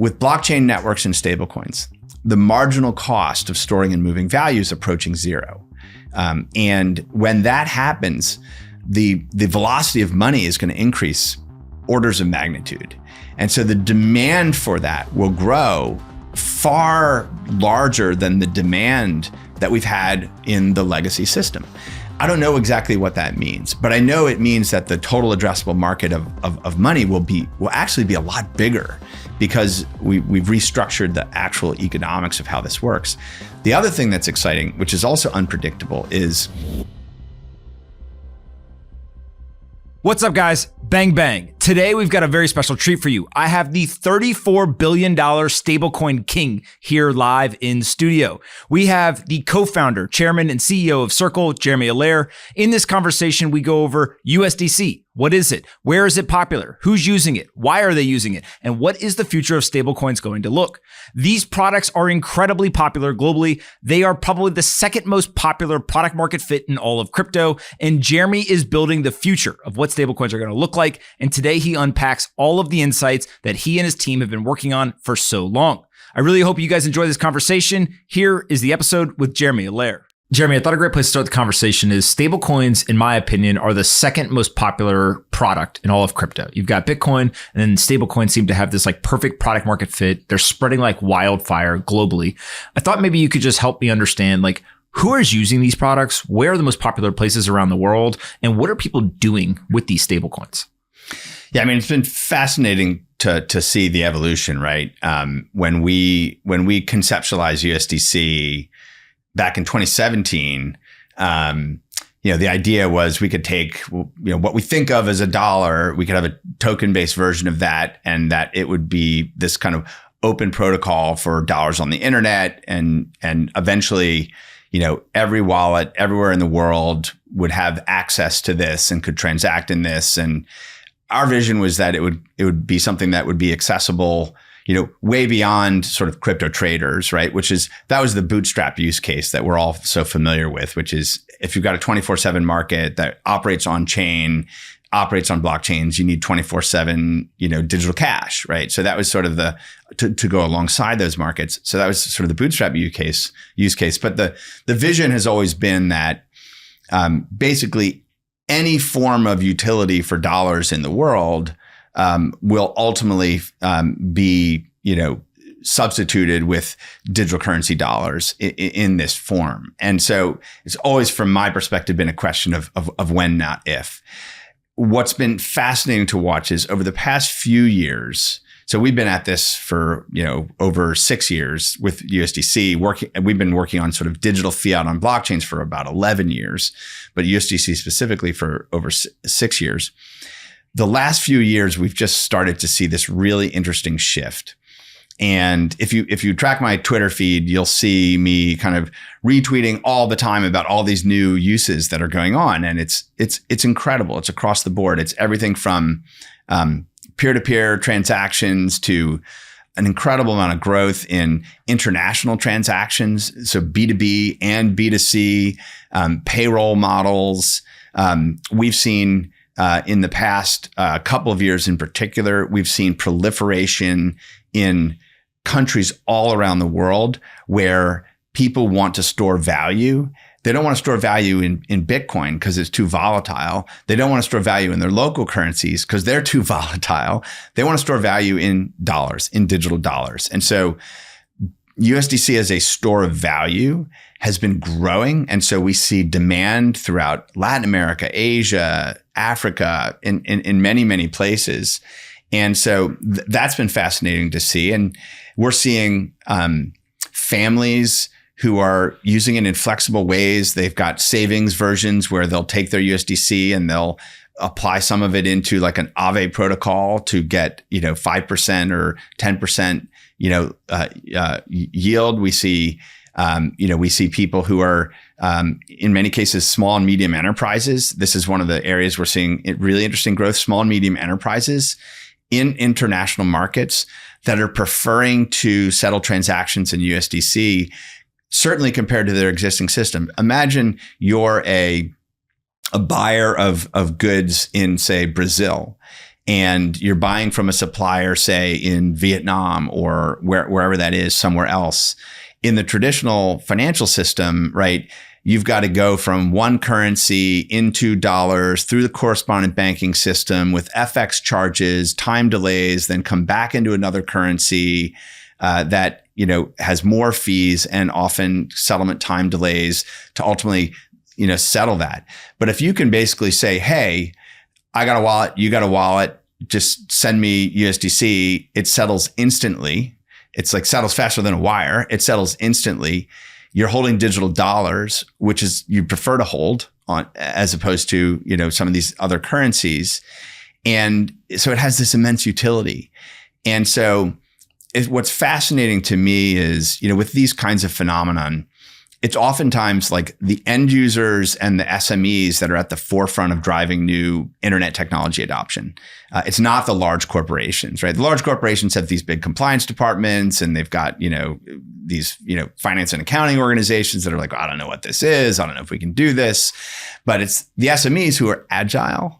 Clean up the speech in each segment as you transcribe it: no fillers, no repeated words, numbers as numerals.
with blockchain networks and stablecoins, the marginal cost of storing and moving value is approaching zero. And when that happens, the velocity of money is going to increase orders of magnitude. And so the demand for that will grow far larger than the demand that we've had in the legacy system. I don't know exactly what that means, but I know it means that the total addressable market of money will actually be a lot bigger because we've restructured the actual economics of how this works. The other thing that's exciting, which is also unpredictable, is... What's up, guys? Bang, bang. Today, we've got a very special treat for you. I have the $34 billion stablecoin king here live in studio. We have the co-founder, chairman, and CEO of Circle, Jeremy Allaire. In this conversation, we go over USDC. What is it? Where is it popular? Who's using it? Why are they using it? And what is the future of stablecoins going to look? These products are incredibly popular globally. They are probably the second most popular product market fit in all of crypto. And Jeremy is building the future of what stablecoins are going to look like. And today he unpacks all of the insights that he and his team have been working on for so long. I really hope you guys enjoy this conversation. Here is the episode with Jeremy Allaire. Jeremy, I thought a great place to start the conversation is stablecoins, in my opinion, are the second most popular product in all of crypto. You've got Bitcoin, and then stablecoins seem to have this like perfect product market fit. They're spreading like wildfire globally. I thought maybe you could just help me understand like who is using these products, where are the most popular places around the world, and what are people doing with these stablecoins? Yeah, I mean, it's been fascinating to see the evolution, right? When we conceptualized USDC back in 2017, the idea was we could take, what we think of as a dollar, we could have a token-based version of that, and that it would be this kind of open protocol for dollars on the internet, and eventually, every wallet everywhere in the world would have access to this and could transact in this. And our vision was that it would be something that would be accessible, way beyond sort of crypto traders, right? That was the bootstrap use case that we're all so familiar with, which is if you've got a 24/7 market that operates on chain, operates on blockchains, you need 24/7, digital cash, right? So that was sort of to go alongside those markets. So that was sort of the bootstrap use case. But the vision has always been that basically any form of utility for dollars in the world will ultimately be, substituted with digital currency dollars in this form. And so it's always, from my perspective, been a question of when, not if. What's been fascinating to watch is over the past few years, so we've been at this for, over 6 years with USDC we've been working on sort of digital fiat on blockchains for about 11 years, but USDC specifically for over 6 years. The last few years, we've just started to see this really interesting shift. And if you track my Twitter feed, you'll see me kind of retweeting all the time about all these new uses that are going on. And it's incredible. It's across the board. It's everything from peer-to-peer transactions to an incredible amount of growth in international transactions. So B2B and B2C, payroll models. We've seen in the past couple of years in particular, we've seen proliferation in countries all around the world where people want to store value. They don't want to store value in Bitcoin because it's too volatile. They don't want to store value in their local currencies because they're too volatile. They want to store value in dollars, in digital dollars. And so USDC as a store of value has been growing. And so we see demand throughout Latin America, Asia, Africa, in many, many places. And so that's been fascinating to see. And we're seeing families who are using it in flexible ways. They've got savings versions where they'll take their USDC and they'll apply some of it into like an Aave protocol to get, 5% or 10%, yield. We see, people who are, in many cases, small and medium enterprises. This is one of the areas we're seeing really interesting growth, small and medium enterprises in international markets that are preferring to settle transactions in USDC, certainly compared to their existing system. Imagine you're a buyer of goods in, say, Brazil, and you're buying from a supplier, say in Vietnam or wherever that is, somewhere else. In the traditional financial system, right, you've got to go from one currency into dollars through the correspondent banking system with FX charges, time delays, then come back into another currency that has more fees and often settlement time delays to ultimately settle that. But if you can basically say, hey, I got a wallet, you got a wallet, just send me USDC, it settles instantly. It's like settles faster than a wire. It settles instantly. You're holding digital dollars, which is you prefer to hold on as opposed to, some of these other currencies. And so it has this immense utility. And so what's fascinating to me is, with these kinds of phenomenon, it's oftentimes like the end users and the SMEs that are at the forefront of driving new internet technology adoption. It's not the large corporations, right? The large corporations have these big compliance departments, and they've got, these, finance and accounting organizations that are like, I don't know what this is. I don't know if we can do this. But it's the SMEs who are agile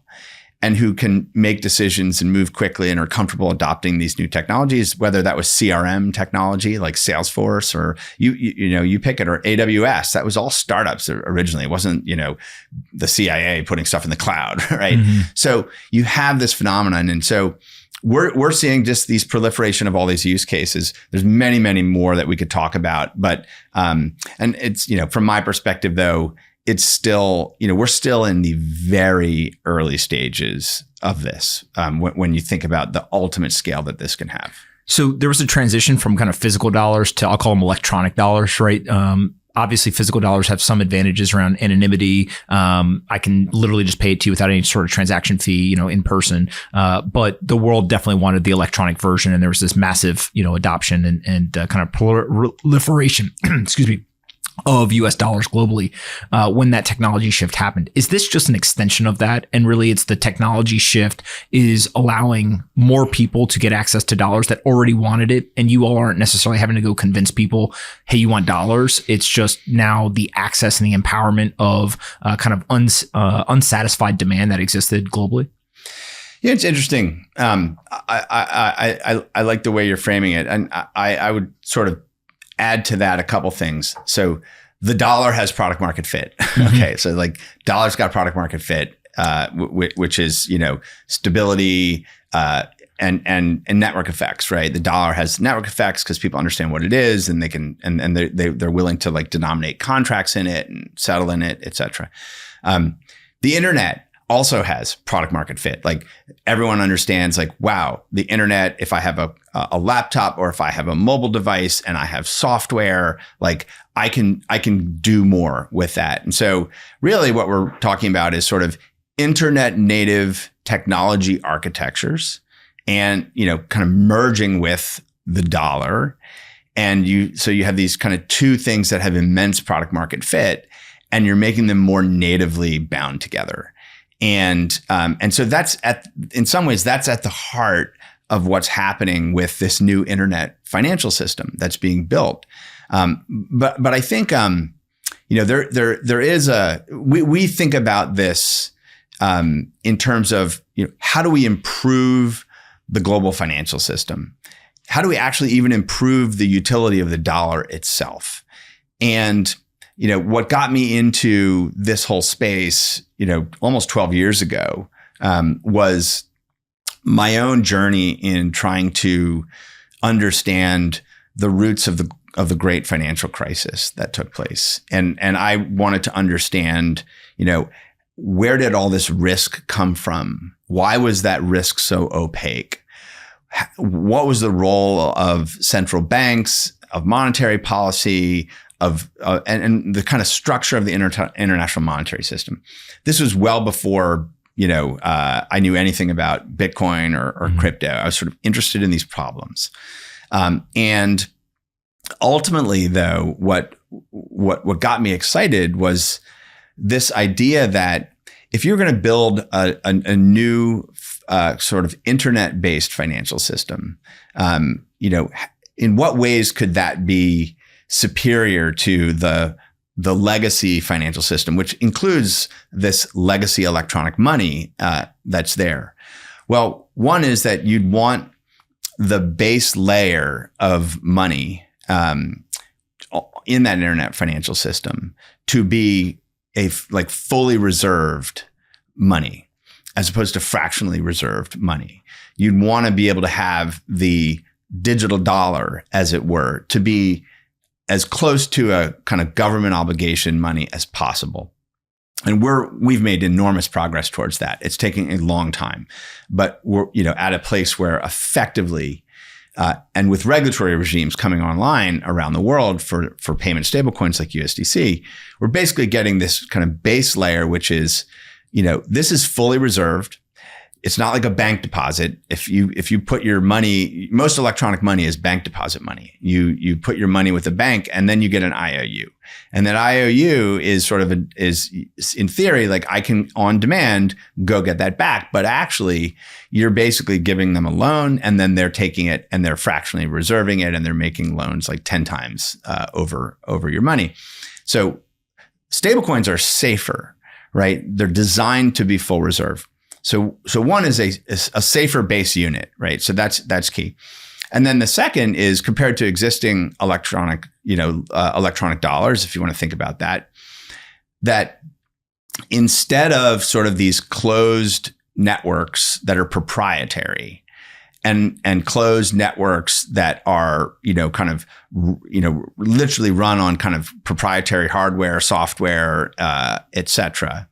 and who can make decisions and move quickly and are comfortable adopting these new technologies, whether that was CRM technology like Salesforce or you pick it, or AWS. That was all startups originally. It wasn't, the CIA putting stuff in the cloud, right? Mm-hmm. So you have this phenomenon. And so we're seeing just these proliferation of all these use cases. There's many, many more that we could talk about. But and it's, from my perspective, though, it's still, we're still in the very early stages of this when you think about the ultimate scale that this can have. So there was a transition from kind of physical dollars to, I'll call them electronic dollars, right? Obviously, physical dollars have some advantages around anonymity. I can literally just pay it to you without any sort of transaction fee, in person. But the world definitely wanted the electronic version, and there was this massive, adoption and kind of proliferation, excuse me, of US dollars globally when that technology shift happened. Is this just an extension of that? And really it's the technology shift is allowing more people to get access to dollars that already wanted it. And you all aren't necessarily having to go convince people, hey, you want dollars. It's just now the access and the empowerment of kind of unsatisfied demand that existed globally. Yeah, it's interesting. I like the way you're framing it. And I would sort of add to that a couple things. So the dollar has product market fit. Okay. So like dollar's got product market fit, which is, stability, and network effects, right? The dollar has network effects because people understand what it is, and they can, and they're willing to like denominate contracts in it and settle in it, et cetera. The internet also has product market fit. Like everyone understands like, wow, the internet, if I have a laptop or if I have a mobile device and I have software, like I can do more with that. And so really what we're talking about is sort of internet native technology architectures and, kind of merging with the dollar. And so you have these kind of two things that have immense product market fit, and you're making them more natively bound together. And so in some ways, that's at the heart of what's happening with this new internet financial system that's being built. But I think, there is we think about this, in terms of, how do we improve the global financial system? How do we actually even improve the utility of the dollar itself? And what got me into this whole space, almost 12 years ago, was my own journey in trying to understand the roots of the great financial crisis that took place. And I wanted to understand, where did all this risk come from? Why was that risk so opaque? What was the role of central banks, of monetary policy, and the kind of structure of the international monetary system? This was well before, I knew anything about Bitcoin or crypto. I was sort of interested in these problems. And ultimately, though, what got me excited was this idea that if you're going to build a new sort of internet-based financial system, in what ways could that be superior to the legacy financial system, which includes this legacy electronic money that's there? Well, one is that you'd want the base layer of money in that internet financial system to be like fully reserved money as opposed to fractionally reserved money. You'd want to be able to have the digital dollar, as it were, to be as close to a kind of government obligation money as possible. And we've made enormous progress towards that. It's taking a long time, but we're, at a place where effectively, and with regulatory regimes coming online around the world for payment stablecoins like USDC, we're basically getting this kind of base layer, which is, this is fully reserved. It's not like a bank deposit. If you put your money, most electronic money is bank deposit money. You put your money with a bank and then you get an IOU. And that IOU is sort of is in theory, like I can on demand go get that back. But actually you're basically giving them a loan and then they're taking it and they're fractionally reserving it and they're making loans like 10 times over your money. So stablecoins are safer, right? They're designed to be full reserve. So one is a safer base unit, right? So that's key. And then the second is compared to existing electronic dollars, if you want to think about that instead of sort of these closed networks that are proprietary and closed networks that are, literally run on kind of proprietary hardware, software, et cetera.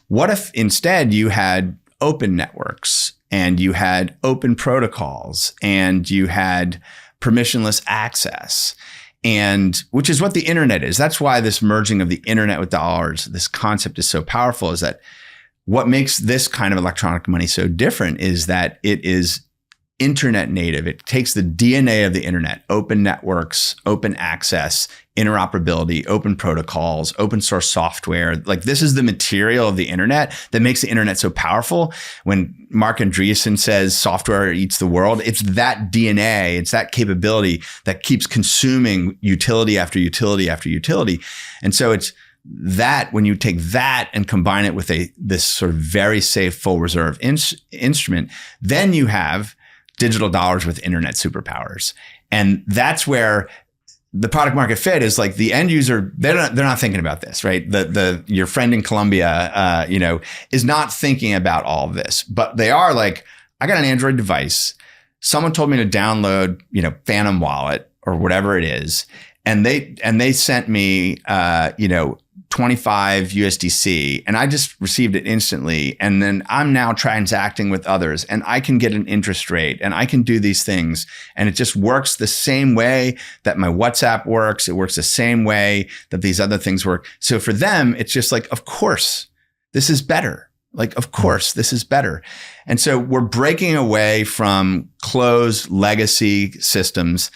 What if instead you had open networks and you had open protocols and you had permissionless access, and which is what the internet is. That's why this merging of the internet with dollars, this concept is so powerful, is that what makes this kind of electronic money so different is that it is internet native. It takes the DNA of the internet, open networks, open access, interoperability, open protocols, open source software. Like this is the material of the internet that makes the internet so powerful. When Mark Andreessen says software eats the world, it's that DNA, it's that capability that keeps consuming utility after utility after utility. And so it's that when you take that and combine it with this sort of very safe full reserve instrument, then you have digital dollars with internet superpowers. And that's where the product market fit is like the end user, they're not thinking about this, right? Your friend in Colombia, is not thinking about all of this, but they are like, I got an Android device. Someone told me to download, Phantom Wallet or whatever it is. And they sent me, 25 USDC and I just received it instantly. And then I'm now transacting with others and I can get an interest rate and I can do these things. And it just works the same way that my WhatsApp works. It works the same way that these other things work. So for them, it's just like, of course, this is better. Like, of course, this is better. And so we're breaking away from closed legacy systems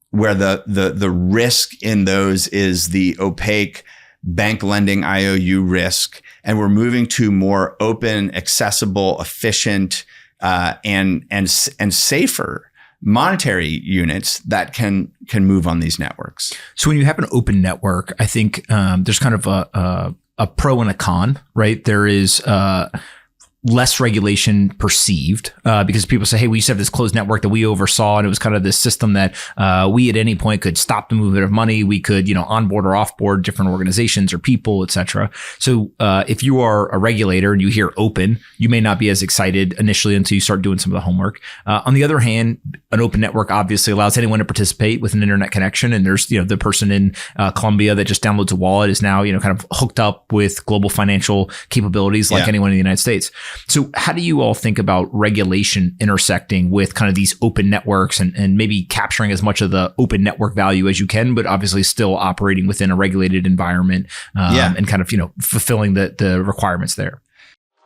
where the risk in those is the opaque bank lending IOU risk, and we're moving to more open, accessible, efficient, and safer monetary units that can move on these networks. So when you have an open network, I think there's kind of a pro and a con, right? There is less regulation perceived because people say, hey, we used to have this closed network that we oversaw, and it was kind of this system that we at any point could stop the movement of money. We could, onboard or offboard different organizations or people, et cetera. So if you are a regulator and you hear open, you may not be as excited initially until you start doing some of the homework. On the other hand, an open network obviously allows anyone to participate with an internet connection. And there's, the person in Colombia that just downloads a wallet is now, kind of hooked up with global financial capabilities like anyone in the United States. So how do you all think about regulation intersecting with kind of these open networks and maybe capturing as much of the open network value as you can, but obviously still operating within a regulated environment and kind of, fulfilling the requirements there?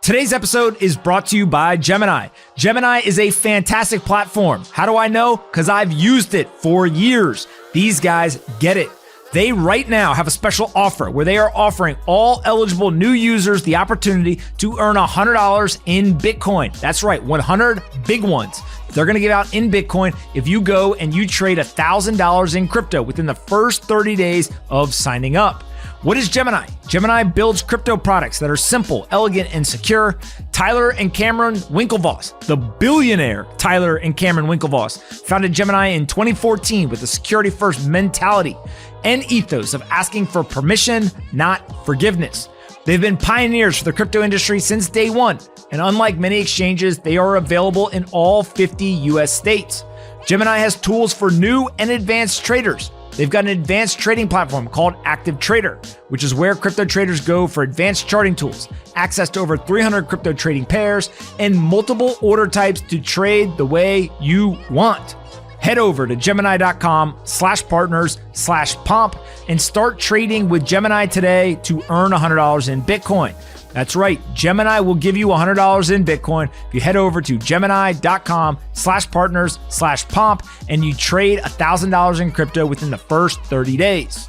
Today's episode is brought to you by Gemini. Gemini is a fantastic platform. How do I know? Because I've used it for years. These guys get it. They right now have a special offer where they are offering all eligible new users the opportunity to earn $100 in Bitcoin. That's right, 100 big ones. They're going to give out in Bitcoin if you go and you trade $1,000 in crypto within the first 30 days of signing up. What is Gemini? Gemini builds crypto products that are simple, elegant, and secure. Tyler and Cameron Winklevoss, the billionaire Tyler and Cameron Winklevoss, founded Gemini in 2014 with a security-first mentality and ethos of asking for permission, not forgiveness. They've been pioneers for the crypto industry since day one, and unlike many exchanges, they are available in all 50 US states. Gemini has tools for new and advanced traders. They've got an advanced trading platform called Active Trader, which is where crypto traders go for advanced charting tools, access to over 300 crypto trading pairs, and multiple order types to trade the way you want. Head over to Gemini.com/partners/pomp and start trading with Gemini today to earn $100 in Bitcoin. That's right. Gemini will give you $100 in Bitcoin if you head over to Gemini.com/partners/pomp and you trade $1,000 in crypto within the first 30 days.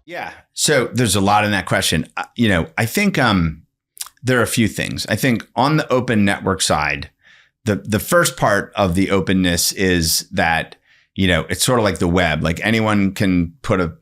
Yeah. So there's a lot in that question. I think there are a few things. I think on the open network side, the first part of the openness is that, it's sort of like the web. Like anyone can put a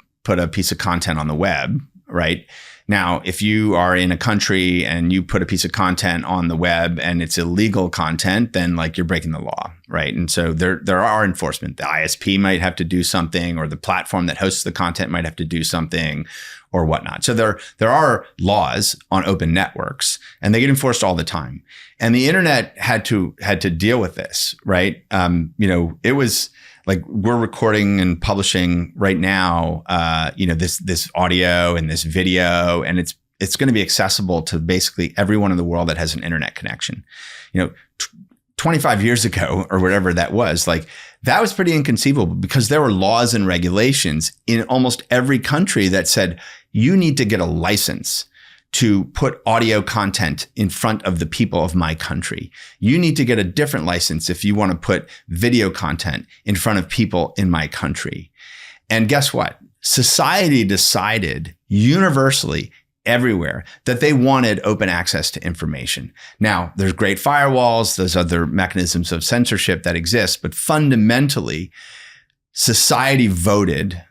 piece of content on the web, right? Now, if you are in a country and you put a piece of content on the web and it's illegal content, then like you're breaking the law, right? And so there are enforcement. The ISP might have to do something, or the platform that hosts the content might have to do something, or whatnot. So there are laws on open networks, and they get enforced all the time. And the internet had to deal with this, right? It was like we're recording and publishing right now, this audio and this video, and it's going to be accessible to basically everyone in the world that has an internet connection. 25 years ago or whatever that was, like that was pretty inconceivable because there were laws and regulations in almost every country that said you need to get a license to put audio content in front of the people of my country. You need to get a different license if you want to put video content in front of people in my country. And guess what? Society decided universally everywhere that they wanted open access to information. Now, there's great firewalls, there's other mechanisms of censorship that exist, but fundamentally, society voted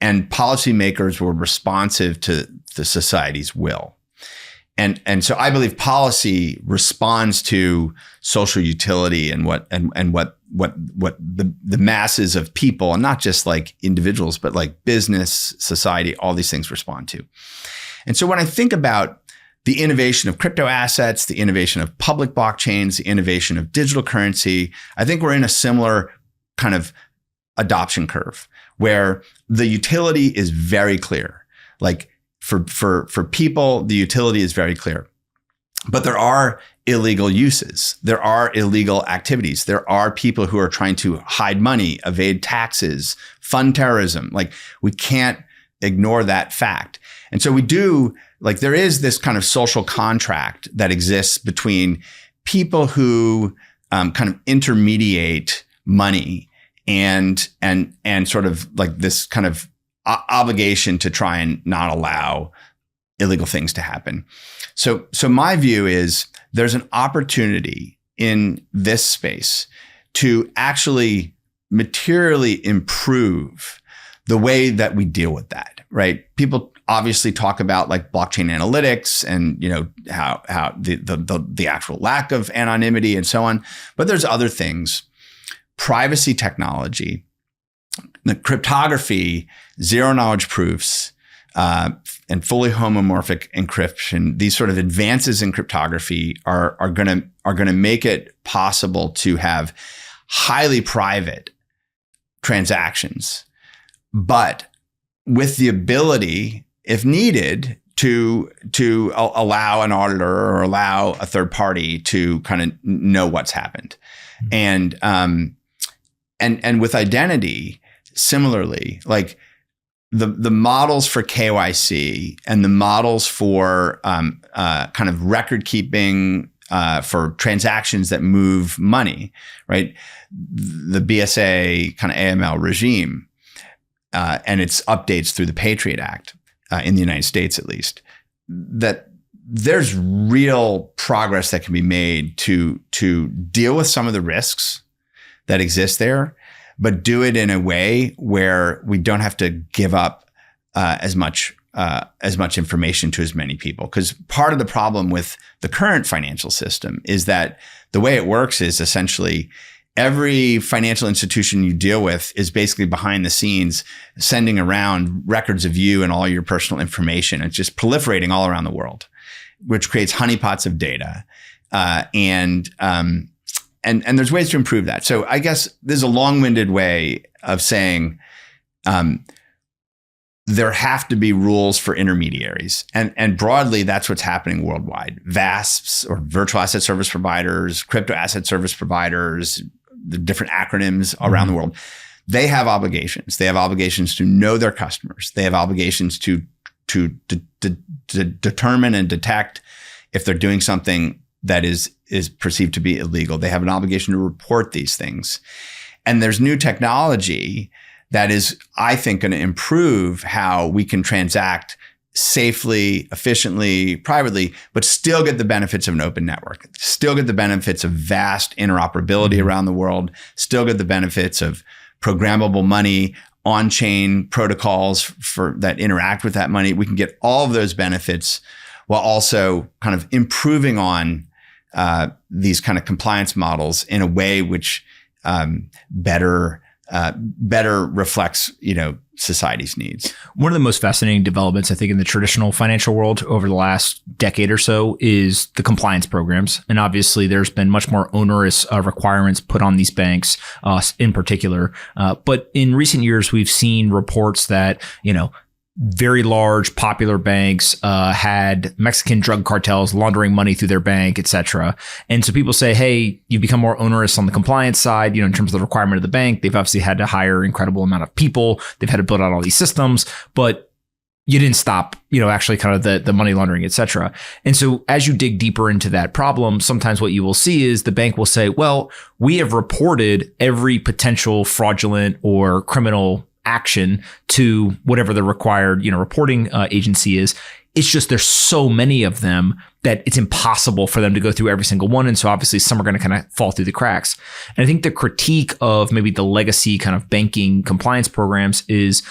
and policymakers were responsive to the society's will. And so I believe policy responds to social utility and what the masses of people, and not just like individuals, but like business, society, all these things respond to. And so when I think about the innovation of crypto assets, the innovation of public blockchains, the innovation of digital currency, I think we're in a similar kind of adoption curve where the utility is very clear. Like for people, the utility is very clear. But there are illegal uses. There are illegal activities. There are people who are trying to hide money, evade taxes, fund terrorism. Like we can't ignore that fact. And so there is this kind of social contract that exists between people who kind of intermediate money and sort of like this kind of obligation to try and not allow illegal things to happen. So my view is there's an opportunity in this space to actually materially improve the way that we deal with that, right? People obviously talk about like blockchain analytics and, how the actual lack of anonymity and so on. But there's other things, privacy technology, the cryptography, zero knowledge proofs, and fully homomorphic encryption. These sort of advances in cryptography are going to make it possible to have highly private transactions, but with the ability, if needed, to allow an auditor or allow a third party to kind of know what's happened. And with identity, similarly, like the models for KYC and the models for kind of record keeping for transactions that move money, right? The BSA kind of AML regime and its updates through the Patriot Act in the United States, at least, that there's real progress that can be made to deal with some of the risks that exist there, but do it in a way where we don't have to give up as much as much information to as many people. Because part of the problem with the current financial system is that the way it works is essentially every financial institution you deal with is basically behind the scenes sending around records of you and all your personal information. It's just proliferating all around the world, which creates honeypots of data. And there's ways to improve that. So I guess there's a long-winded way of saying there have to be rules for intermediaries. And broadly, that's what's happening worldwide. VASPs, or virtual asset service providers, crypto asset service providers, the different acronyms around the world, they have obligations. They have obligations to know their customers. They have obligations to determine and detect if they're doing something that is perceived to be illegal. They have an obligation to report these things. And there's new technology that is, I think, going to improve how we can transact safely, efficiently, privately, but still get the benefits of an open network, still get the benefits of vast interoperability around the world, still get the benefits of programmable money, on-chain protocols for that interact with that money. We can get all of those benefits while also kind of improving on these kind of compliance models in a way which better reflects, society's needs. One of the most fascinating developments, I think, in the traditional financial world over the last decade or so is the compliance programs. And obviously, there's been much more onerous requirements put on these banks in particular. But in recent years, we've seen reports that, very large popular banks had Mexican drug cartels laundering money through their bank, et cetera. And so people say, hey, you've become more onerous on the compliance side, in terms of the requirement of the bank. They've obviously had to hire an incredible amount of people. They've had to build out all these systems, but you didn't stop, actually kind of the money laundering, et cetera. And so as you dig deeper into that problem, sometimes what you will see is the bank will say, well, we have reported every potential fraudulent or criminal action to whatever the required, reporting agency is. It's just there's so many of them that it's impossible for them to go through every single one. And so obviously some are going to kind of fall through the cracks. And I think the critique of maybe the legacy kind of banking compliance programs is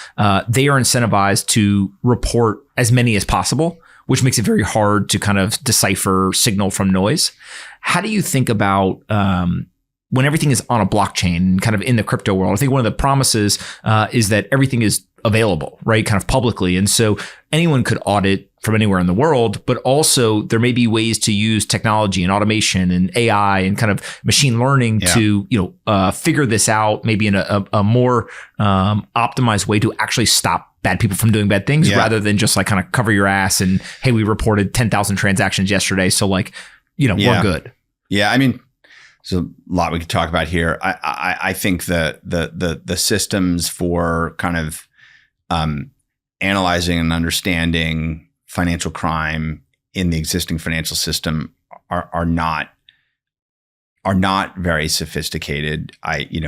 they are incentivized to report as many as possible, which makes it very hard to kind of decipher signal from noise. How do you think about when everything is on a blockchain, kind of in the crypto world? I think one of the promises is that everything is available, right? Kind of publicly. And so anyone could audit from anywhere in the world, but also there may be ways to use technology and automation and AI and kind of machine learning to, figure this out maybe in a more optimized way to actually stop bad people from doing bad things rather than just like kind of cover your ass and, hey, we reported 10,000 transactions yesterday. So we're good. Yeah. I mean, there's a lot we could talk about here. I think the systems for kind of analyzing and understanding financial crime in the existing financial system are not very sophisticated.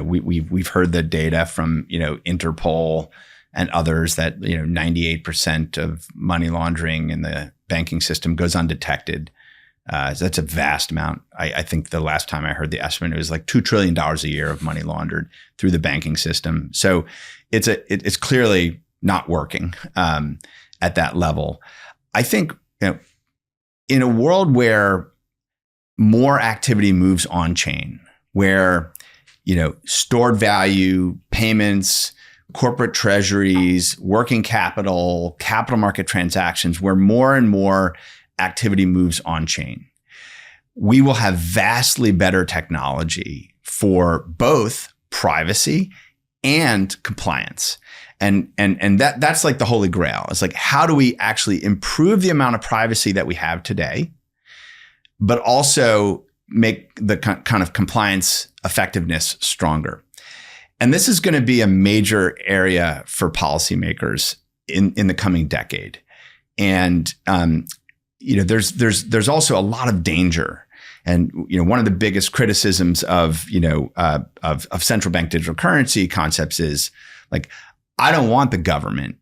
We've heard the data from Interpol and others that 98% of money laundering in the banking system goes undetected. So that's a vast amount. I think the last time I heard the estimate, it was like $2 trillion a year of money laundered through the banking system. So it's clearly not working at that level. I think in a world where more activity moves on chain, where stored value, payments, corporate treasuries, working capital market transactions, where more and more activity moves on chain, we will have vastly better technology for both privacy and compliance. And that's like the holy grail. It's like, how do we actually improve the amount of privacy that we have today, but also make the kind of compliance effectiveness stronger? And this is going to be a major area for policymakers in the coming decade. And there's also a lot of danger. And one of the biggest criticisms of central bank digital currency concepts is like, I don't want the government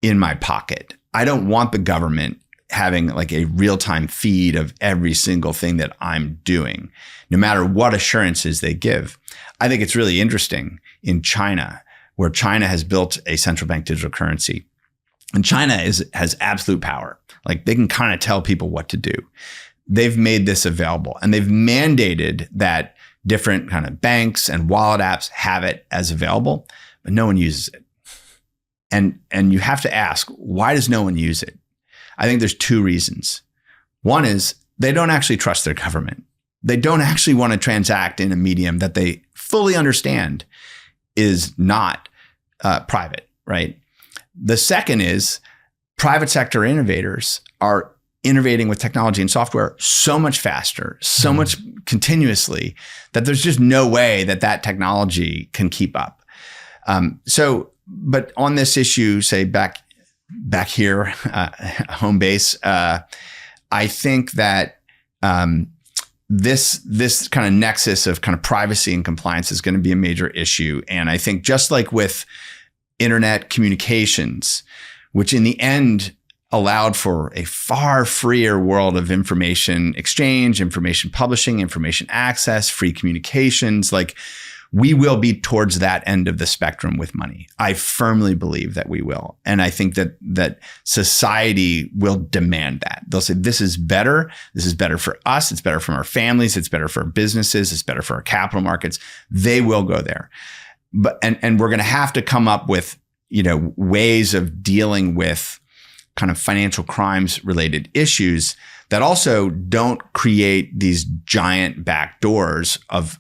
in my pocket. I don't want the government having like a real-time feed of every single thing that I'm doing, no matter what assurances they give. I think it's really interesting in China, where China has built a central bank digital currency. And China has absolute power. Like they can kind of tell people what to do. They've made this available and they've mandated that different kind of banks and wallet apps have it as available, but no one uses it. And you have to ask, why does no one use it? I think there's two reasons. One is they don't actually trust their government. They don't actually want to transact in a medium that they fully understand is not private, right? The second is private sector innovators are innovating with technology and software so much faster, so much continuously, that there's just no way that technology can keep up. But on this issue, say back here, home base, I think that this kind of nexus of kind of privacy and compliance is going to be a major issue. And I think just like with internet communications, which in the end allowed for a far freer world of information exchange, information publishing, information access, free communications, like we will be towards that end of the spectrum with money. I firmly believe that we will. And I think that society will demand that. They'll say, this is better. This is better for us. It's better for our families. It's better for our businesses. It's better for our capital markets. They will go there. But, and we're going to have to come up with, ways of dealing with kind of financial crimes related issues that also don't create these giant backdoors of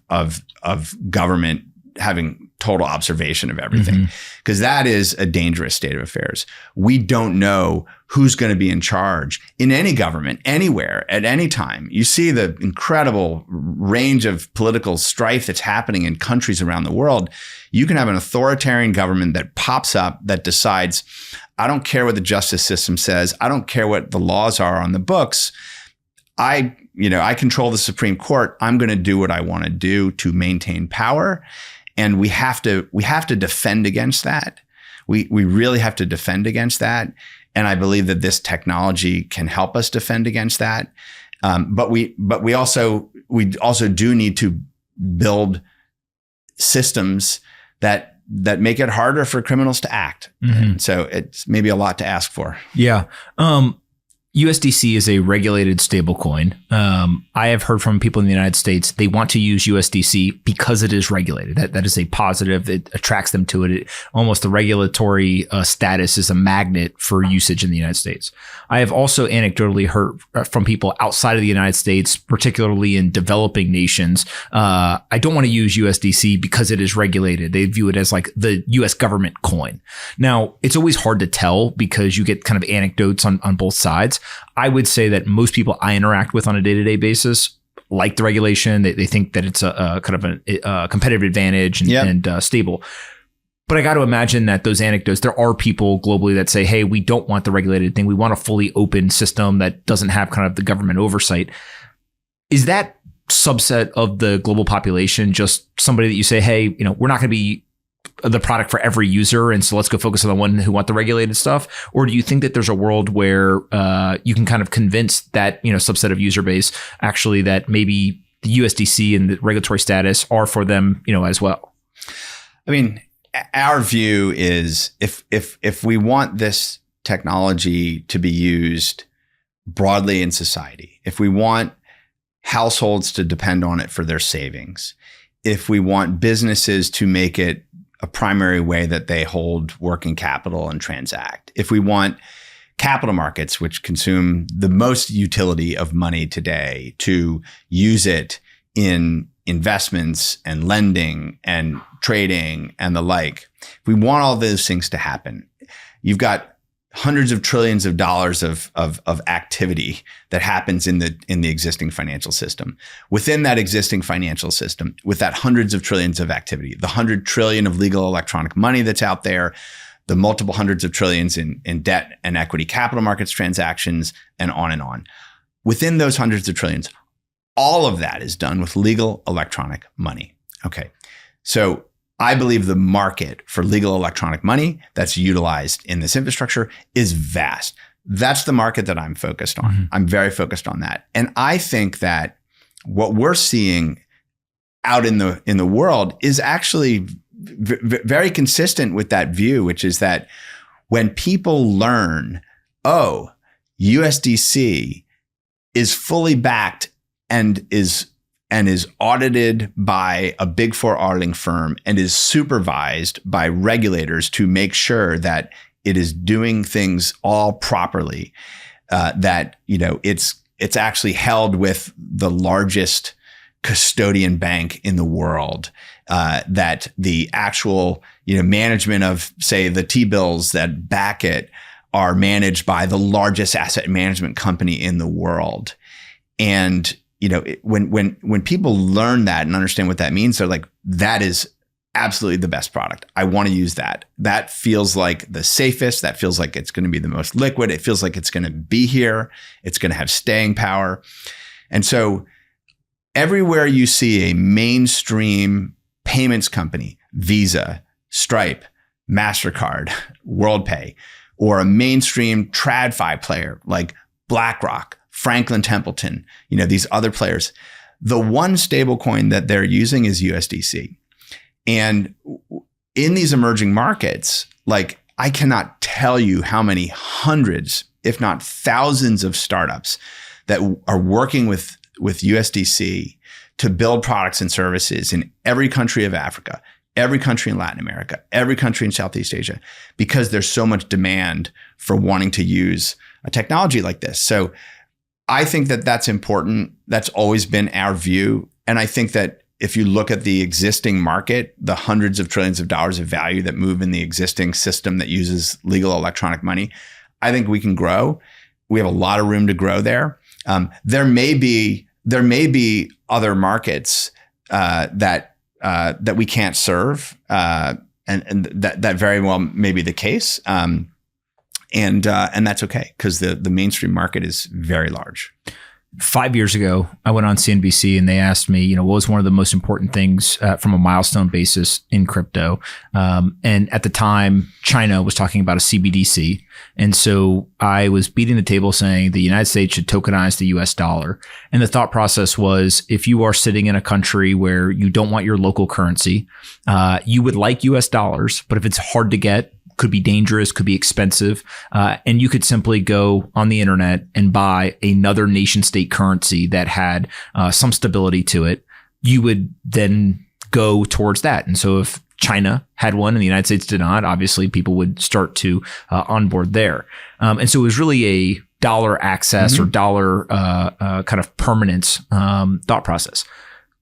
government having total observation of everything, because that is a dangerous state of affairs. We don't know who's going to be in charge in any government, anywhere, at any time. You see the incredible range of political strife that's happening in countries around the world. You can have an authoritarian government that pops up that decides, I don't care what the justice system says. I don't care what the laws are on the books. I control the Supreme Court. I'm going to do what I want to do to maintain power. And we have to defend against that. We really have to defend against that. And I believe that this technology can help us defend against that. But we also do need to build systems that make it harder for criminals to act. So it's maybe a lot to ask for. Yeah. USDC is a regulated stablecoin. I have heard from people in the United States, they want to use USDC because it is regulated. That is a positive. It attracts them to it. Almost the regulatory status is a magnet for usage in the United States. I have also anecdotally heard from people outside of the United States, particularly in developing nations, I don't want to use USDC because it is regulated. They view it as like the US government coin. Now, it's always hard to tell because you get kind of anecdotes on both sides. I would say that most people I interact with on a day-to-day basis like the regulation. They think that it's a kind of a competitive advantage and stable. But I got to imagine that those anecdotes, there are people globally that say, hey, we don't want the regulated thing. We want a fully open system that doesn't have kind of the government oversight. Is that subset of the global population just somebody that you say, hey, we're not going to be the product for every user, and so let's go focus on the one who want the regulated stuff? Or do you think that there's a world where you can kind of convince that subset of user base actually that maybe the USDC and the regulatory status are for them as well? I mean, our view is if we want this technology to be used broadly in society, if we want households to depend on it for their savings, if we want businesses to make it a primary way that they hold working capital and transact, if we want capital markets, which consume the most utility of money today, to use it in investments and lending and trading and the like, if we want all those things to happen, you've got hundreds of trillions of dollars of activity that happens in the existing financial system. Within that existing financial system, with that hundreds of trillions of activity, the 100 trillion of legal electronic money that's out there, the multiple hundreds of trillions in debt and equity capital markets transactions, and on and on. Within those hundreds of trillions, all of that is done with legal electronic money. Okay. So I believe the market for legal electronic money that's utilized in this infrastructure is vast. That's the market that I'm focused on. Mm-hmm. I'm very focused on that. And I think that what we're seeing out in the world is actually very consistent with that view, which is that when people learn, oh, USDC is fully backed and is audited by a Big Four auditing firm and is supervised by regulators to make sure that it is doing things all properly, that it's actually held with the largest custodian bank in the world, that the actual management of, say, the T-bills that back it are managed by the largest asset management company in the world. And when people learn that and understand what that means, they're like, that is absolutely the best product. I want to use that. That feels like the safest. That feels like it's going to be the most liquid. It feels like it's going to be here. It's going to have staying power. And so everywhere you see a mainstream payments company, Visa, Stripe, MasterCard, WorldPay, or a mainstream TradFi player like BlackRock, Franklin Templeton, these other players, the one stablecoin that they're using is USDC. And in these emerging markets, like, I cannot tell you how many hundreds, if not thousands, of startups that are working with USDC to build products and services in every country of Africa, every country in Latin America, every country in Southeast Asia, because there's so much demand for wanting to use a technology like this. So I think that that's important. That's always been our view. And I think that if you look at the existing market, the hundreds of trillions of dollars of value that move in the existing system that uses legal electronic money, I think we can grow. We have a lot of room to grow there. There may be other markets that we can't serve, and that very well may be the case. And that's okay, because the mainstream market is very large. 5 years ago, I went on CNBC and they asked me, what was one of the most important things from a milestone basis in crypto? And at the time, China was talking about a CBDC. And so I was beating the table saying the United States should tokenize the US dollar. And the thought process was, if you are sitting in a country where you don't want your local currency, you would like US dollars, but if it's hard to get, could be dangerous, could be expensive, and you could simply go on the internet and buy another nation state currency that had some stability to it, you would then go towards that. And so if China had one and the United States did not, obviously people would start to onboard there. And so it was really a dollar access or dollar kind of permanence thought process.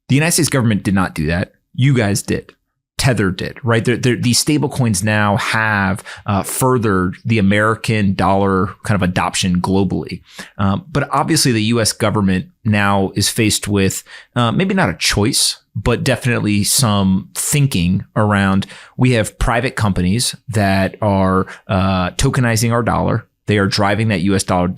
The United States government did not do that. You guys did. Tether did, right? These stable coins now have furthered the American dollar kind of adoption globally. But obviously the US government now is faced with maybe not a choice, but definitely some thinking around, we have private companies that are tokenizing our dollar. They are driving that US dollar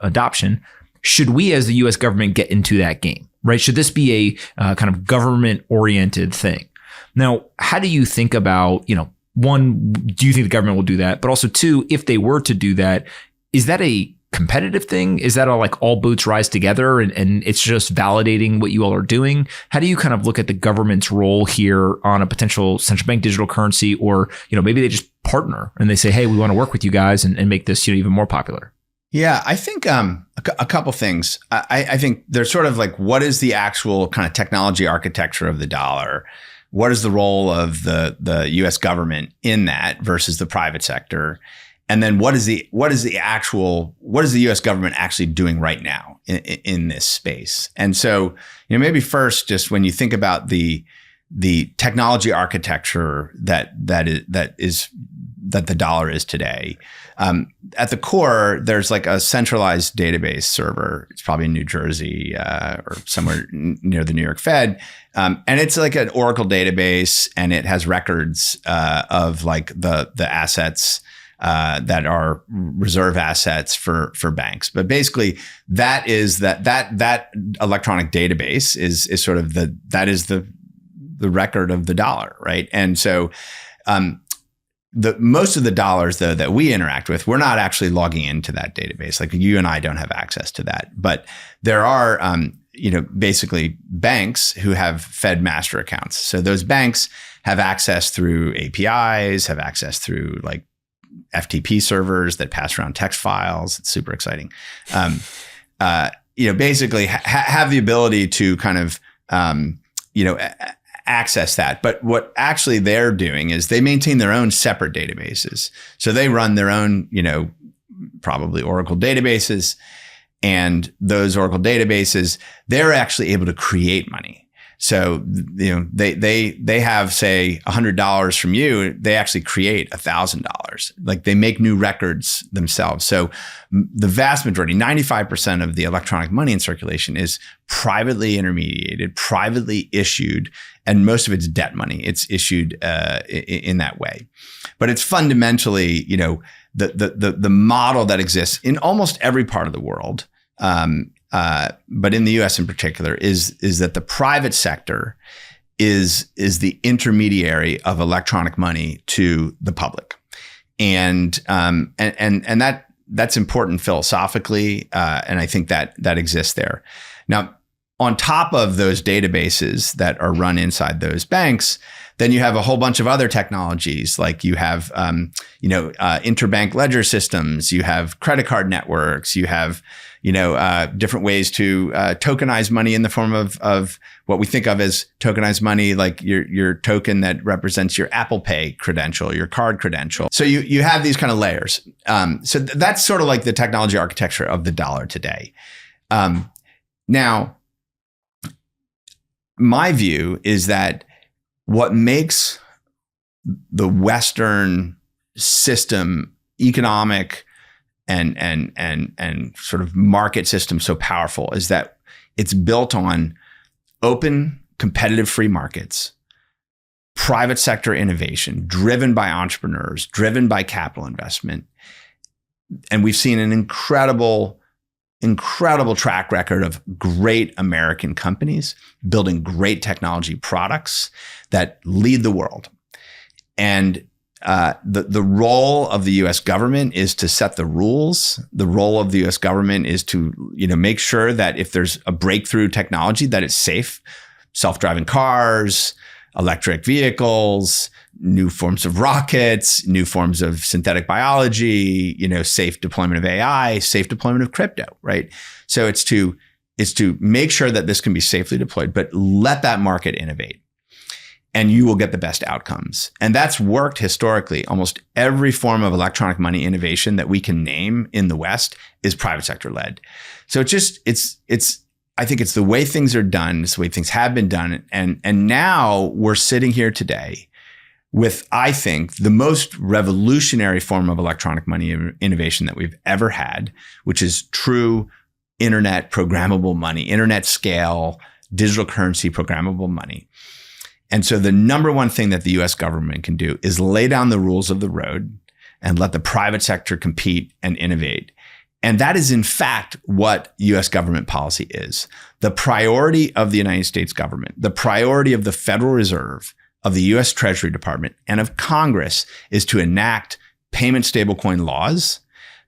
adoption. Should we as the US government get into that game, right? Should this be a kind of government oriented thing? Now, how do you think about, one, do you think the government will do that? But also two, if they were to do that, is that a competitive thing? Is that all boats rise together and it's just validating what you all are doing? How do you kind of look at the government's role here on a potential central bank digital currency, or, maybe they just partner and they say, hey, we want to work with you guys and make this, even more popular? Yeah, I think a couple things. I think there's sort of like, what is the actual kind of technology architecture of the dollar? What is the role of the U.S. government in that versus the private sector? And then what is the U.S. government actually doing right now in this space? And so, maybe first, just when you think about the technology architecture that the dollar is today, at the core, there's like a centralized database server. It's probably in New Jersey or somewhere near the New York Fed. And it's like an Oracle database, and it has records of like the assets that are reserve assets for banks. But basically, that electronic database is sort of the record of the dollar, right? And so most of the dollars, though, that we interact with, we're not actually logging into that database. Like, you and I don't have access to that. But there are basically banks who have Fed master accounts. So those banks have access through APIs, have access through like FTP servers that pass around text files. It's super exciting. Basically have the ability to kind of, access that. But what actually they're doing is they maintain their own separate databases. So they run their own, probably Oracle databases, and those Oracle databases, they're actually able to create money. So, they have, say, $100 from you, they actually create $1,000. Like they make new records themselves. So the vast majority, 95% of the electronic money in circulation is privately intermediated, privately issued, and most of it's debt money. It's issued in that way. But it's fundamentally, the model that exists in almost every part of the world, but in the U.S. in particular, is that the private sector is the intermediary of electronic money to the public, and that's important philosophically, and I think that exists there. Now, on top of those databases that are run inside those banks, then you have a whole bunch of other technologies, like you have interbank ledger systems, you have credit card networks, you have different ways to tokenize money in the form of what we think of as tokenized money, like your token that represents your Apple Pay credential, your card credential. So you have these kind of layers. So that's sort of like the technology architecture of the dollar today. Now, my view is that what makes the Western system, economic and sort of market system, so powerful is that it's built on open, competitive free markets, private sector innovation, driven by entrepreneurs, driven by capital investment. And we've seen an incredible track record of great American companies building great technology products that lead the world. And the role of the U.S. government is to set the rules. The role of the U.S. government is to, make sure that if there's a breakthrough technology, that it's safe. Self-driving cars, electric vehicles, new forms of rockets, new forms of synthetic biology, safe deployment of AI, safe deployment of crypto, right? So it's to make sure that this can be safely deployed, but let that market innovate, and you will get the best outcomes. And that's worked historically. Almost every form of electronic money innovation that we can name in the West is private sector led. So I think it's the way things are done. It's the way things have been done. And now we're sitting here today with, I think, the most revolutionary form of electronic money innovation that we've ever had, which is true internet programmable money, internet scale, digital currency programmable money. And so the number one thing that the US government can do is lay down the rules of the road and let the private sector compete and innovate. And that is, in fact, what US government policy is. The priority of the United States government, the priority of the Federal Reserve, of the US Treasury Department, and of Congress is to enact payment stablecoin laws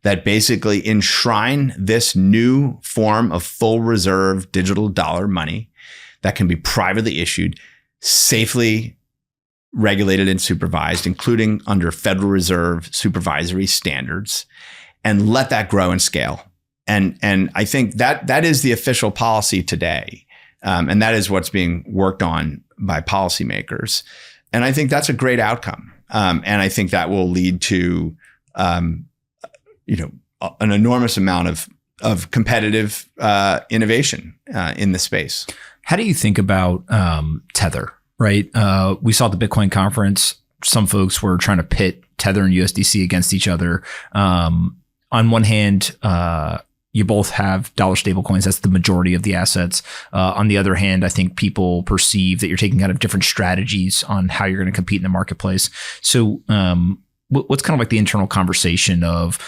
that basically enshrine this new form of full reserve digital dollar money that can be privately issued, safely regulated and supervised, including under Federal Reserve supervisory standards, and let that grow and scale. And I think that is the official policy today. And that is what's being worked on by policymakers. And I think that's a great outcome. And I think that will lead to, an enormous amount of competitive innovation in the space. How do you think about Tether, right? We saw at the Bitcoin conference, some folks were trying to pit Tether and USDC against each other. On one hand, you both have dollar stablecoins. That's the majority of the assets. On the other hand, I think people perceive that you're taking kind of different strategies on how you're going to compete in the marketplace. So what's kind of like the internal conversation of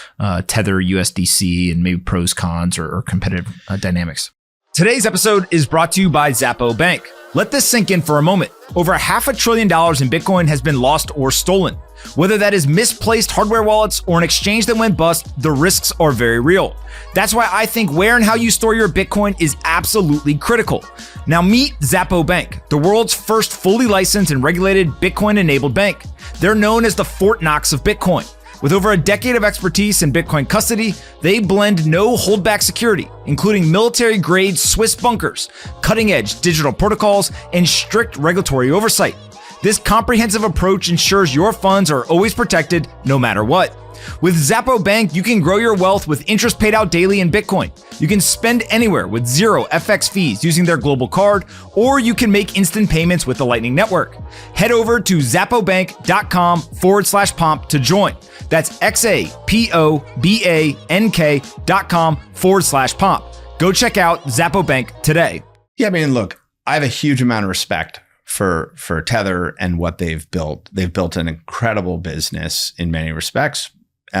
Tether, USDC, and maybe pros, cons, or competitive dynamics? Today's episode is brought to you by Xapo Bank. Let this sink in for a moment. Over $500 billion in Bitcoin has been lost or stolen. Whether that is misplaced hardware wallets or an exchange that went bust, the risks are very real. That's why I think where and how you store your Bitcoin is absolutely critical. Now meet Xapo Bank, the world's first fully licensed and regulated Bitcoin-enabled bank. They're known as the Fort Knox of Bitcoin. With over a decade of expertise in Bitcoin custody, they blend no holdback security, including military-grade Swiss bunkers, cutting-edge digital protocols, and strict regulatory oversight. This comprehensive approach ensures your funds are always protected no matter what. With Xapo Bank, you can grow your wealth with interest paid out daily in Bitcoin. You can spend anywhere with zero FX fees using their global card, or you can make instant payments with the Lightning Network. Head over to zapobank.com/pomp to join. That's XAPOBANK.com/pomp. Go check out Xapo Bank today. Yeah, I mean, look, I have a huge amount of respect for Tether and what they've built. They've built an incredible business in many respects. They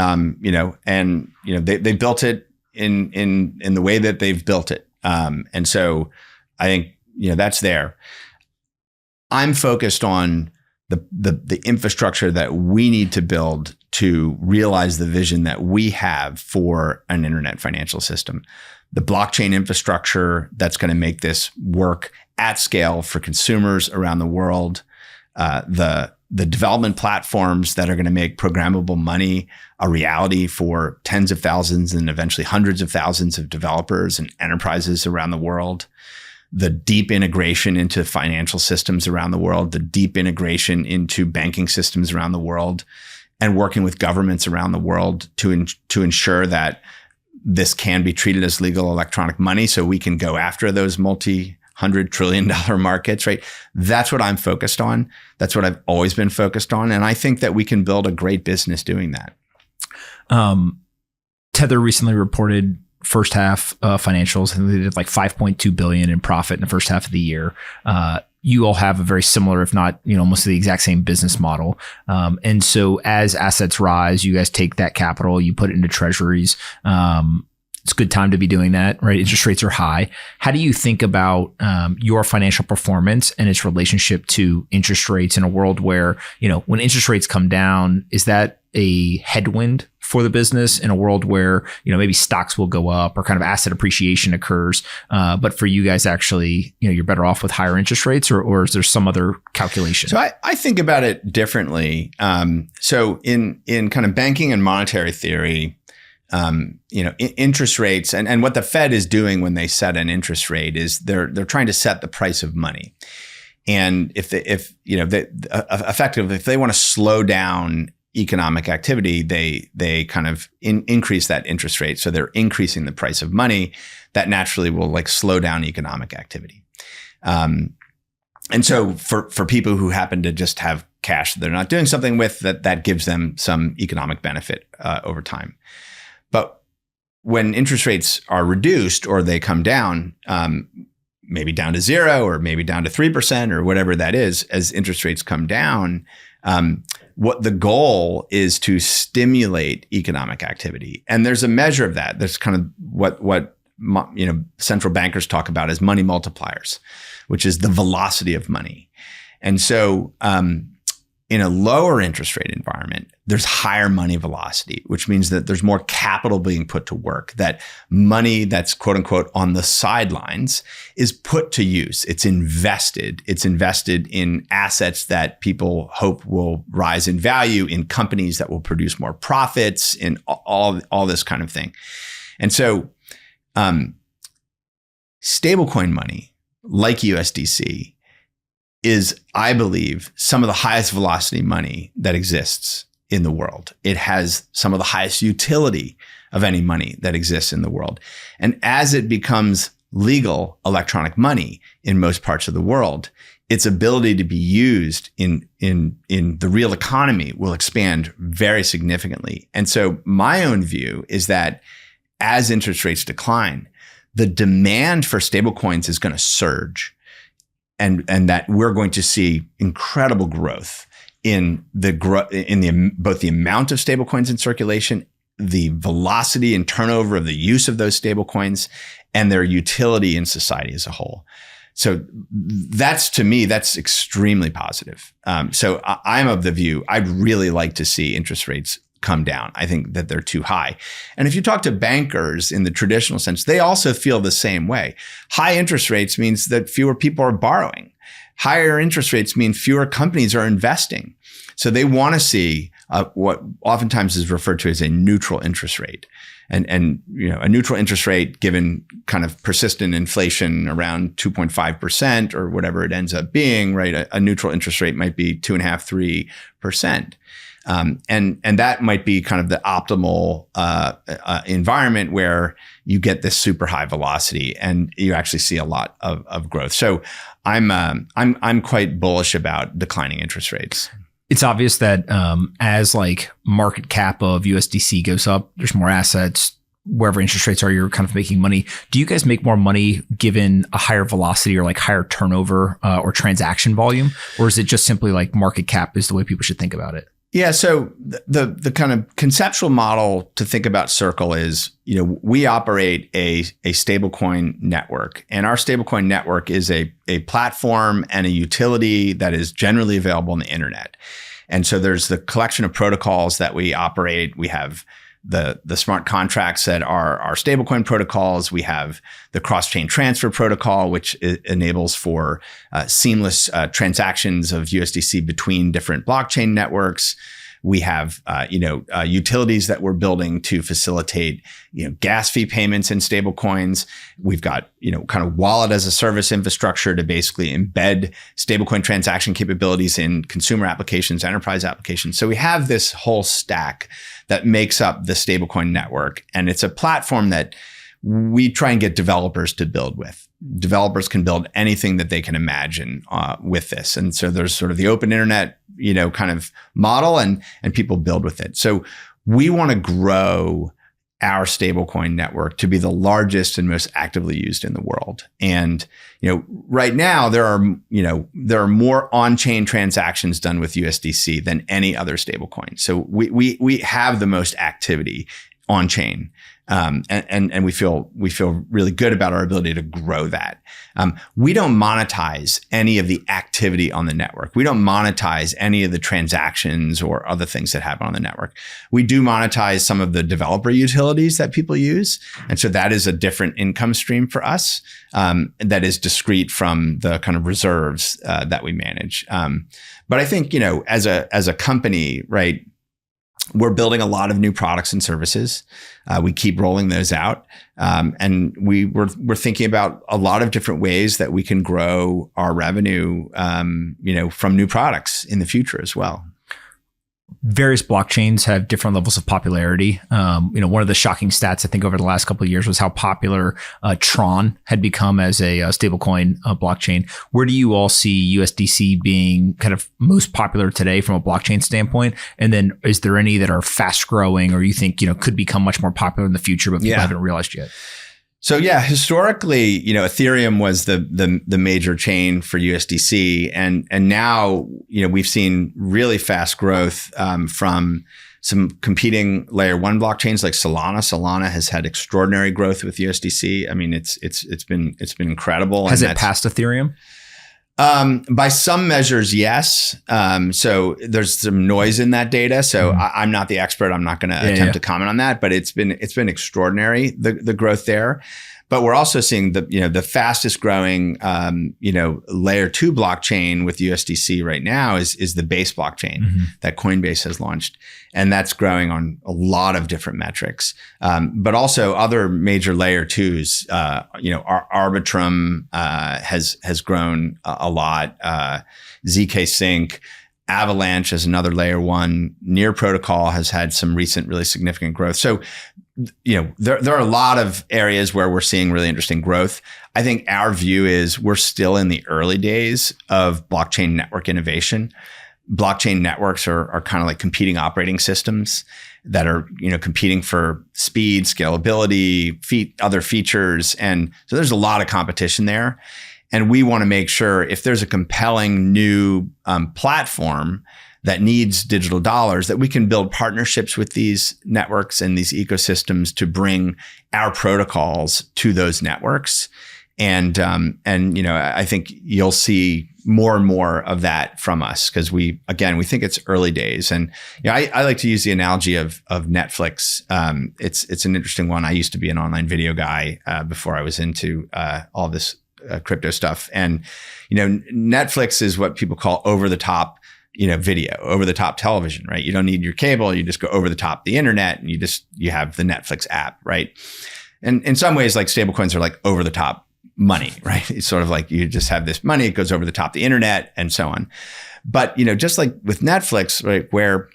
built it in the way that they've built it. And so I think, that's there. I'm focused on the infrastructure that we need to build to realize the vision that we have for an internet financial system. The blockchain infrastructure that's going to make this work at scale for consumers around the world, the development platforms that are going to make programmable money a reality for tens of thousands and eventually hundreds of thousands of developers and enterprises around the world, the deep integration into financial systems around the world, the deep integration into banking systems around the world, and working with governments around the world to ensure that this can be treated as legal electronic money so we can go after those multi-$100 trillion markets, right? That's what I'm focused on. That's what I've always been focused on. And I think that we can build a great business doing that. Tether recently reported first half financials, and they did like $5.2 billion in profit in the first half of the year. You all have a very similar, if not, almost the exact same business model. And so as assets rise, you guys take that capital, you put it into treasuries. It's a good time to be doing that, right? Interest rates are high. How do you think about your financial performance and its relationship to interest rates in a world where, when interest rates come down, is that a headwind for the business in a world where, maybe stocks will go up or kind of asset appreciation occurs? But for you guys, actually, you're better off with higher interest rates, or is there some other calculation? So I think about it differently. So in kind of banking and monetary theory, interest rates and what the Fed is doing when they set an interest rate is they're trying to set the price of money. And effectively, if they want to slow down economic activity, they kind of increase that interest rate. So they're increasing the price of money. That naturally will slow down economic activity. And so for people who happen to just have cash that they're not doing something with, that gives them some economic benefit over time. But when interest rates are reduced or they come down, maybe down to 0 or maybe down to 3% or whatever that is, as interest rates come down, what the goal is to stimulate economic activity. And there's a measure of that. There's kind of what central bankers talk about as money multipliers, which is the velocity of money. And so in a lower interest rate environment, there's higher money velocity, which means that there's more capital being put to work, that money that's quote unquote on the sidelines is put to use. It's invested. It's invested in assets that people hope will rise in value, in companies that will produce more profits, in all this kind of thing. And so stablecoin money like USDC is, I believe, some of the highest velocity money that exists in the world. It has some of the highest utility of any money that exists in the world. And as it becomes legal electronic money in most parts of the world, its ability to be used in the real economy will expand very significantly. And so my own view is that as interest rates decline, the demand for stablecoins is going to surge. And that we're going to see incredible growth in both the amount of stablecoins in circulation, the velocity and turnover of the use of those stablecoins, and their utility in society as a whole. So to me, that's extremely positive. So I'm of the view I'd really like to see interest rates come down. I think that they're too high. And if you talk to bankers in the traditional sense, they also feel the same way. High interest rates means that fewer people are borrowing. Higher interest rates mean fewer companies are investing. So they want to see what oftentimes is referred to as a neutral interest rate. And a neutral interest rate, given kind of persistent inflation around 2.5% or whatever it ends up being, right? A neutral interest rate might be 2.5%, 3%. And that might be kind of the optimal environment where you get this super high velocity and you actually see a lot of growth. So I'm quite bullish about declining interest rates. It's obvious that as like market cap of USDC goes up, there's more assets. Wherever interest rates are, you're kind of making money. Do you guys make more money given a higher velocity or like higher turnover or transaction volume? Or is it just simply like market cap is the way people should think about it? Yeah. So the kind of conceptual model to think about Circle is, we operate a stablecoin network, and our stablecoin network is a platform and a utility that is generally available on the internet. And so there's the collection of protocols that we operate. We have the smart contracts that are our stablecoin protocols. We have the cross-chain transfer protocol, which enables for seamless transactions of USDC between different blockchain networks. We have, utilities that we're building to facilitate, gas fee payments in stablecoins. We've got, kind of wallet as a service infrastructure to basically embed stablecoin transaction capabilities in consumer applications, enterprise applications. So we have this whole stack that makes up the stablecoin network. And it's a platform that we try and get developers to build with. Developers can build anything that they can imagine with this. And so there's sort of the open internet, kind of model and people build with it. So we want to grow our stablecoin network to be the largest and most actively used in the world. And, right now there are more on-chain transactions done with USDC than any other stablecoin. So we have the most activity on-chain. And we feel really good about our ability to grow that. We don't monetize any of the activity on the network. We don't monetize any of the transactions or other things that happen on the network. We do monetize some of the developer utilities that people use. And so that is a different income stream for us, that is discrete from the kind of reserves, that we manage. But I think, as a company, right, we're building a lot of new products and services. We keep rolling those out. And we're thinking about a lot of different ways that we can grow our revenue, from new products in the future as well. Various blockchains have different levels of popularity. One of the shocking stats I think over the last couple of years was how popular Tron had become as a stablecoin blockchain. Where do you all see USDC being kind of most popular today from a blockchain standpoint? And then is there any that are fast growing or you think, could become much more popular in the future, but people haven't realized yet? So yeah, historically, Ethereum was the major chain for USDC, and now we've seen really fast growth from some competing layer one blockchains like Solana. Solana has had extraordinary growth with USDC. I mean, it's been incredible. Has it passed Ethereum? By some measures, yes. So there's some noise in that data. So I'm not the expert. I'm not going to attempt to comment on that, but it's been extraordinary, the growth there. But we're also seeing the fastest growing, layer two blockchain with USDC right now is the Base blockchain that Coinbase has launched. And that's growing on a lot of different metrics. But also other major layer twos, our Arbitrum, has grown a lot. ZK Sync, Avalanche is another layer one. Near Protocol has had some recent really significant growth. So, there are a lot of areas where we're seeing really interesting growth. I think our view is we're still in the early days of blockchain network innovation. Blockchain networks are kind of like competing operating systems that are, competing for speed, scalability, other features. And so there's a lot of competition there. And we want to make sure if there's a compelling new platform that needs digital dollars, that we can build partnerships with these networks and these ecosystems to bring our protocols to those networks. And I think you'll see more and more of that from us because we think it's early days. And I like to use the analogy of Netflix. It's an interesting one. I used to be an online video guy before I was into all this crypto stuff. And Netflix is what people call over the top video, over the top television, right? You don't need your cable. You just go over the top the internet and you have the Netflix app, right? And in some ways, like stablecoins are like over the top money, right? It's sort of like you just have this money, it goes over the top the internet and so on. But, just like with Netflix, right, where,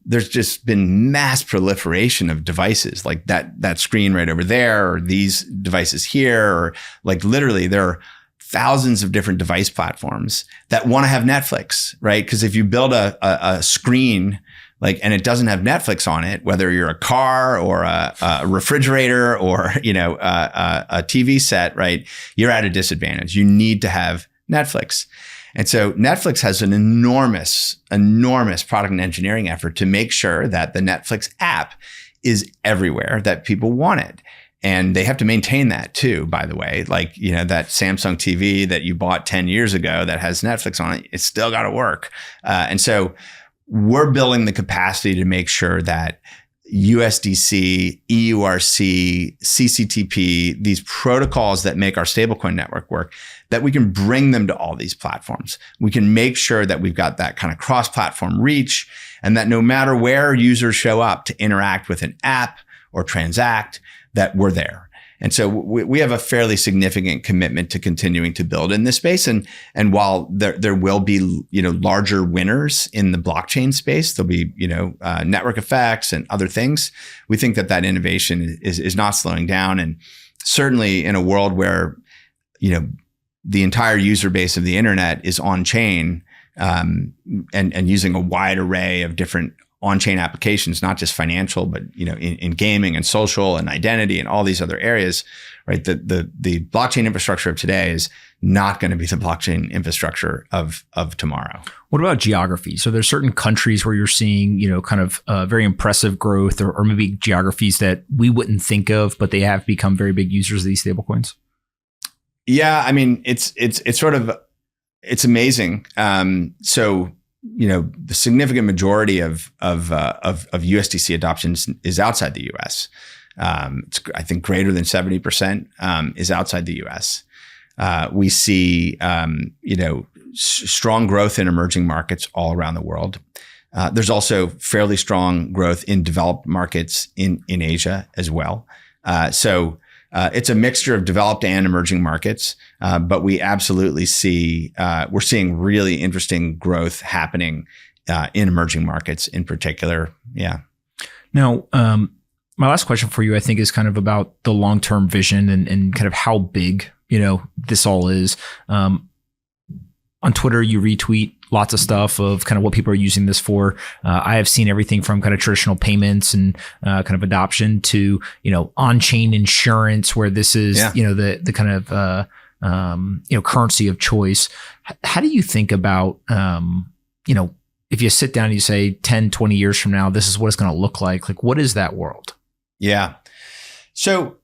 there's just been mass proliferation of devices like that screen right over there, or these devices here, or like literally there are thousands of different device platforms that want to have Netflix, right? Because if you build a screen and it doesn't have Netflix on it, whether you're a car or a refrigerator or a TV set, right, you're at a disadvantage. You need to have Netflix. And so Netflix has an enormous product and engineering effort to make sure that the Netflix app is everywhere that people want it. And they have to maintain that too, by the way. That Samsung TV that you bought 10 years ago that has Netflix on it, it's still got to work. And so we're building the capacity to make sure that USDC, EURC, CCTP, these protocols that make our stablecoin network work, that we can bring them to all these platforms. We can make sure that we've got that kind of cross-platform reach, and that no matter where users show up to interact with an app or transact, that we're there. And so we have a fairly significant commitment to continuing to build in this space. And while there will be, larger winners in the blockchain space, there'll be, network effects and other things. We think that innovation is not slowing down. And certainly in a world where, the entire user base of the internet is on chain, and using a wide array of different on-chain applications, not just financial, but in gaming and social and identity and all these other areas, right? The blockchain infrastructure of today is not going to be the blockchain infrastructure of tomorrow. What about geography? So there's certain countries where you're seeing, kind of very impressive growth, or maybe geographies that we wouldn't think of, but they have become very big users of these stablecoins. Yeah, I mean, it's amazing. So the significant majority of USDC adoption is outside the US. It's, I think, greater than 70% is outside the US. We see, strong growth in emerging markets all around the world. There's also fairly strong growth in developed markets in Asia as well. So it's a mixture of developed and emerging markets, but we absolutely we're seeing really interesting growth happening in emerging markets in particular. Yeah. Now, my last question for you, I think, is kind of about the long-term vision and kind of how big, this all is. On Twitter, you retweet lots of stuff of kind of what people are using this for. I have seen everything from kind of traditional payments and kind of adoption to, on-chain insurance, where this is, the kind of, currency of choice. How do you think about, if you sit down and you say 10, 20 years from now, this is what it's going to look like what is that world? Yeah. So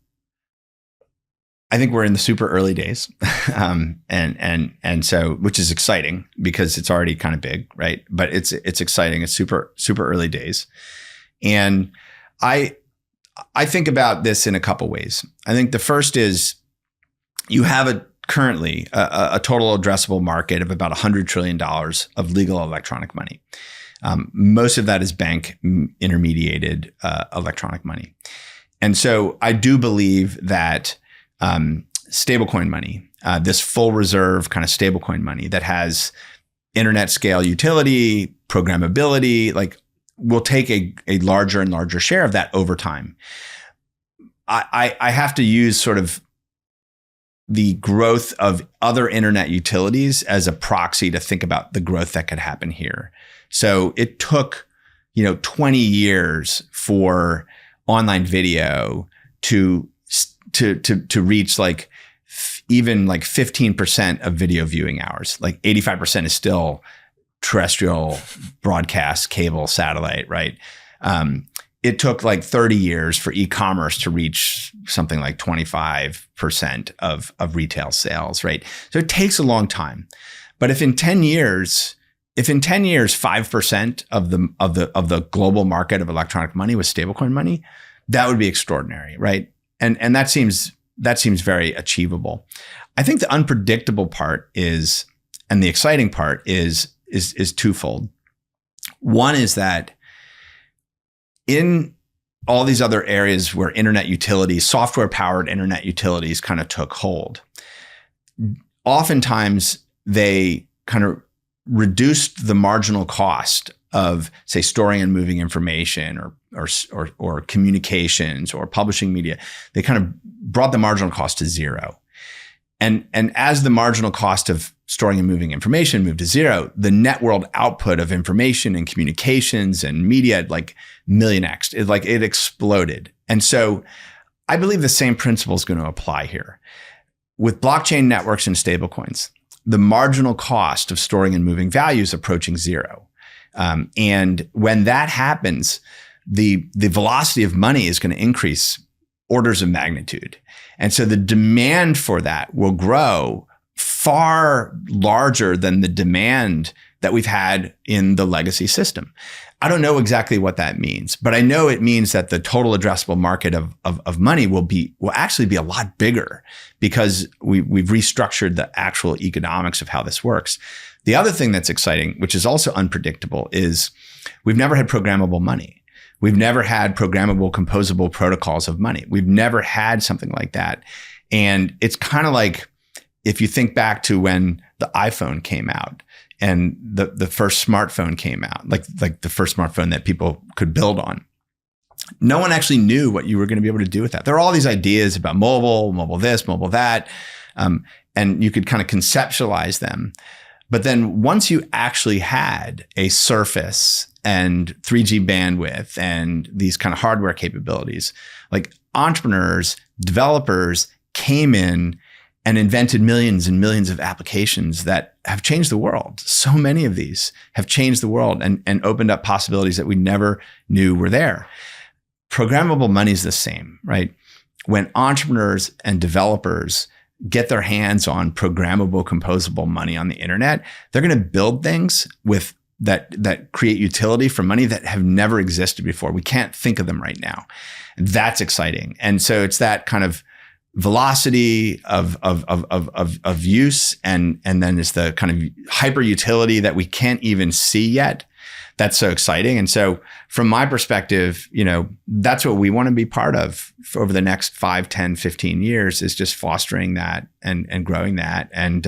I think we're in the super early days. And so, which is exciting because it's already kind of big, right? But it's exciting. It's super early days. And I think about this in a couple ways. I think the first is you have currently a total addressable market of about $100 trillion of legal electronic money. Most of that is bank intermediated electronic money. And so I do believe that stablecoin money, this full reserve kind of stablecoin money that has internet scale utility, programmability, will take a larger and larger share of that over time. I have to use sort of the growth of other internet utilities as a proxy to think about the growth that could happen here. So it took, 20 years for online video to reach even 15% of video viewing hours. 85% is still terrestrial broadcast, cable, satellite, right? It took 30 years for e-commerce to reach something like 25% of retail sales, right? So it takes a long time. But if in 10 years, 5% of the global market of electronic money was stablecoin money, that would be extraordinary, right? And that seems very achievable. I think the unpredictable part and the exciting part is is twofold. One is that in all these other areas where internet utilities, software-powered internet utilities kind of took hold, oftentimes they kind of reduced the marginal cost of, say, storing and moving information or communications or publishing media. They kind of brought the marginal cost to zero. And as the marginal cost of storing and moving information moved to zero, the net world output of information and communications and media like million-x'd. It exploded. And so I believe the same principle is going to apply here. With blockchain networks and stablecoins, the marginal cost of storing and moving value is approaching zero. And when that happens, the velocity of money is going to increase orders of magnitude. And so the demand for that will grow far larger than the demand that we've had in the legacy system. I don't know exactly what that means, but I know it means that the total addressable market of money will actually be a lot bigger because we've restructured the actual economics of how this works. The other thing that's exciting, which is also unpredictable, is we've never had programmable money. We've never had programmable, composable protocols of money. We've never had something like that. And it's kind of like if you think back to when the iPhone came out and the first smartphone came out, like the first smartphone that people could build on. No one actually knew what you were going to be able to do with that. There are all these ideas about mobile this, mobile that, and you could kind of conceptualize them. But then once you actually had a surface and 3G bandwidth and these kind of hardware capabilities, like entrepreneurs, developers came in and invented millions and millions of applications that have changed the world. So many of these have changed the world and opened up possibilities that we never knew were there. Programmable money is the same, right? When entrepreneurs and developers get their hands on programmable, composable money on the internet, they're going to build things with that create utility for money that have never existed before. We can't think of them right now. That's exciting. And so it's that kind of velocity of use, and then it's the kind of hyper utility that we can't even see yet. That's so exciting. And so from my perspective, that's what we want to be part of for over the next 5, 10, 15 years, is just fostering that and growing that and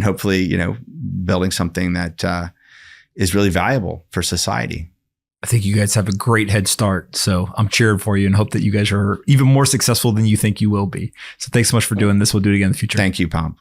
hopefully, building something that is really valuable for society. I think you guys have a great head start. So I'm cheering for you and hope that you guys are even more successful than you think you will be. So thanks so much for doing this. We'll do it again in the future. Thank you, Pomp.